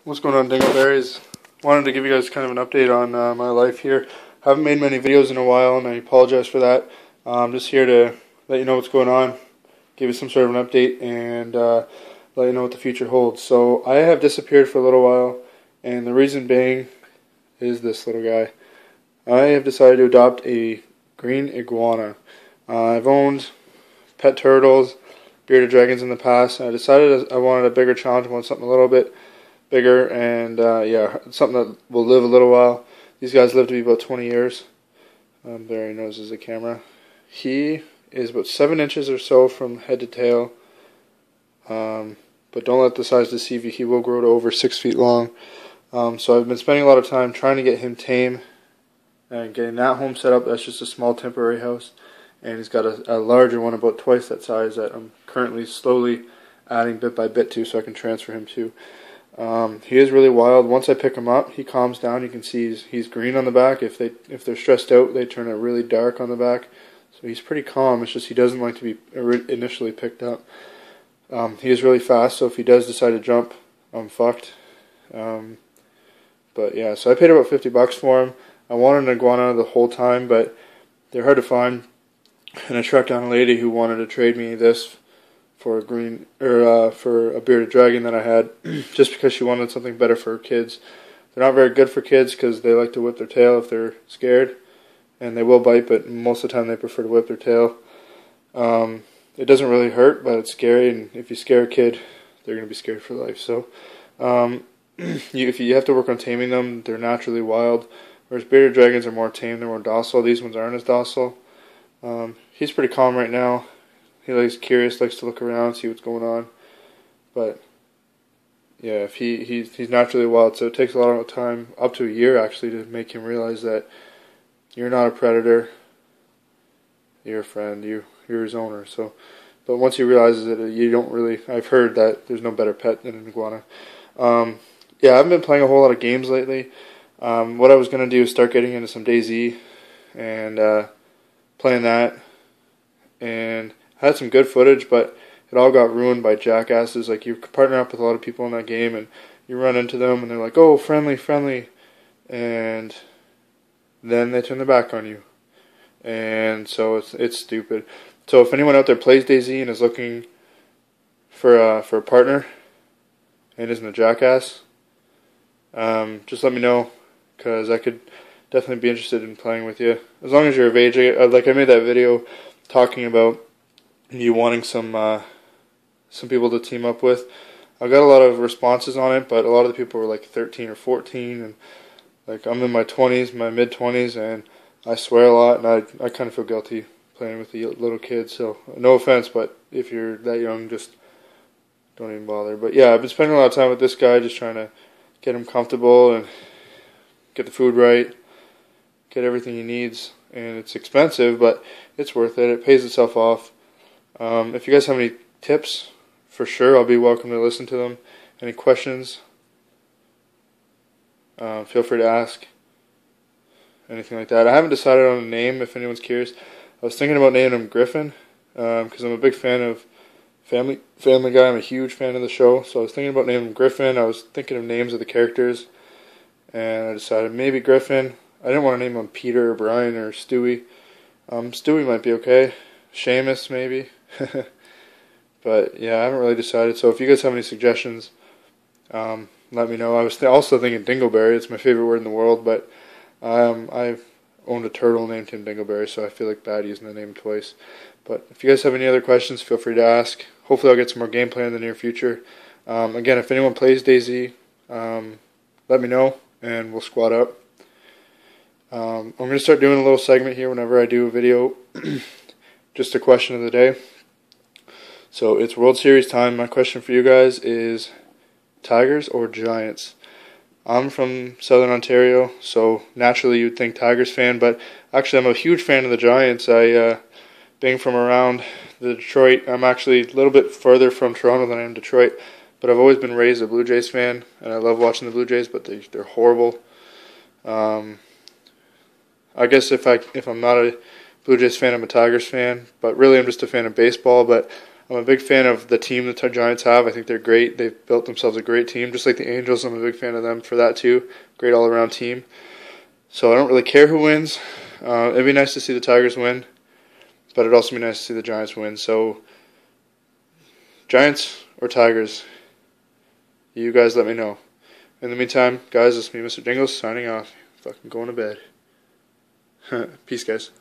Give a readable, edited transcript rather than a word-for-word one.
What's going on, Dingleberries? Wanted to give you guys kind of an update on my life here. Haven't made many videos in a while, and I apologize for that. I'm just here to let you know what's going on, give you some sort of an update, and let you know what the future holds. So I have disappeared for a little while, and the reason being is this little guy. I have decided to adopt a green iguana. I've owned pet turtles, bearded dragons in the past, and I decided I wanted a bigger challenge. I wanted something a little bit bigger, and yeah, something that will live a little while. These guys live to be about 20 years. There he knows there's a camera. He is about 7 inches or so from head to tail, but don't let the size deceive you. He will grow to over 6 feet long. So I've been spending a lot of time trying to get him tame and getting that home set up. That's just a small temporary house, and he's got a larger one about twice that size that I'm currently slowly adding bit by bit to, so I can transfer him to. He is really wild. Once I pick him up, he calms down. You can see he's green on the back. If they're stressed out, they turn it really dark on the back. So he's pretty calm. It's just he doesn't like to be initially picked up. He is really fast, so if he does decide to jump, I'm fucked. But yeah, so I paid about $50 for him. I wanted an iguana the whole time, but they're hard to find. And I tracked down a lady who wanted to trade me this for a bearded dragon that I had, just because she wanted something better for her kids. They're not very good for kids because they like to whip their tail if they're scared, and they will bite, but most of the time they prefer to whip their tail. It doesn't really hurt, but it's scary, and if you scare a kid, they're going to be scared for life. So if you have to work on taming them, they're naturally wild, whereas bearded dragons are more tame, they're more docile. These ones aren't as docile. He's pretty calm right now. He likes curious, likes to look around, see what's going on. But yeah, if he's naturally wild, so it takes a lot of time, up to a year actually, to make him realize that you're not a predator. You're a friend. You're his owner. So, but once he realizes it, you don't really. I've heard that there's no better pet than an iguana. Yeah, I haven't been playing a whole lot of games lately. What I was gonna do is start getting into some DayZ and playing that, and I had some good footage, but it all got ruined by jackasses. Like, you partner up with a lot of people in that game, and you run into them, and they're like, "Oh, friendly, friendly," and then they turn their back on you, and so it's stupid. So if anyone out there plays DayZ and is looking for a partner and isn't a jackass, just let me know, because I could definitely be interested in playing with you, as long as you're of age. Like, I made that video talking about you wanting some people to team up with. I got a lot of responses on it, but a lot of the people were like 13 or 14, and like, I'm in my 20s, my mid-20s, and I swear a lot, and I kind of feel guilty playing with the little kids. So no offense, but if you're that young, just don't even bother. But yeah, I've been spending a lot of time with this guy, just trying to get him comfortable and get the food right, get everything he needs, and it's expensive, but it's worth it. It pays itself off. If you guys have any tips, for sure, I'll be welcome to listen to them. Any questions, feel free to ask. Anything like that. I haven't decided on a name, if anyone's curious. I was thinking about naming him Griffin, because I'm a big fan of Family Guy. I'm a huge fan of the show, so I was thinking about naming him Griffin. I was thinking of names of the characters, and I decided maybe Griffin. I didn't want to name him Peter or Brian or Stewie. Stewie might be okay. Seamus, maybe. But yeah, I haven't really decided. So if you guys have any suggestions, let me know. I was also thinking Dingleberry. It's my favorite word in the world, but I've owned a turtle named him Dingleberry, so I feel like bad using the name twice. But if you guys have any other questions, feel free to ask. Hopefully I'll get some more gameplay in the near future. Again, if anyone plays DayZ, let me know, and we'll squad up. I'm going to start doing a little segment here whenever I do a video. Just a question of the day. So it's World Series time. My question for you guys is Tigers or Giants? I'm from Southern Ontario, so naturally you'd think Tigers fan, but actually I'm a huge fan of the Giants. Being from around the Detroit, I'm actually a little bit further from Toronto than I am Detroit, but I've always been raised a Blue Jays fan, and I love watching the Blue Jays, but they're horrible. I guess if I'm not a Blue Jays fan, I'm a Tigers fan, but really I'm just a fan of baseball. But I'm a big fan of the team the Giants have. I think they're great. They've built themselves a great team, just like the Angels. I'm a big fan of them for that too. Great all-around team. So I don't really care who wins. It'd be nice to see the Tigers win, but it'd also be nice to see the Giants win. So Giants or Tigers, you guys let me know. In the meantime, guys, it's me, Mr. Dingles, signing off. Fucking going to bed. Peace, guys.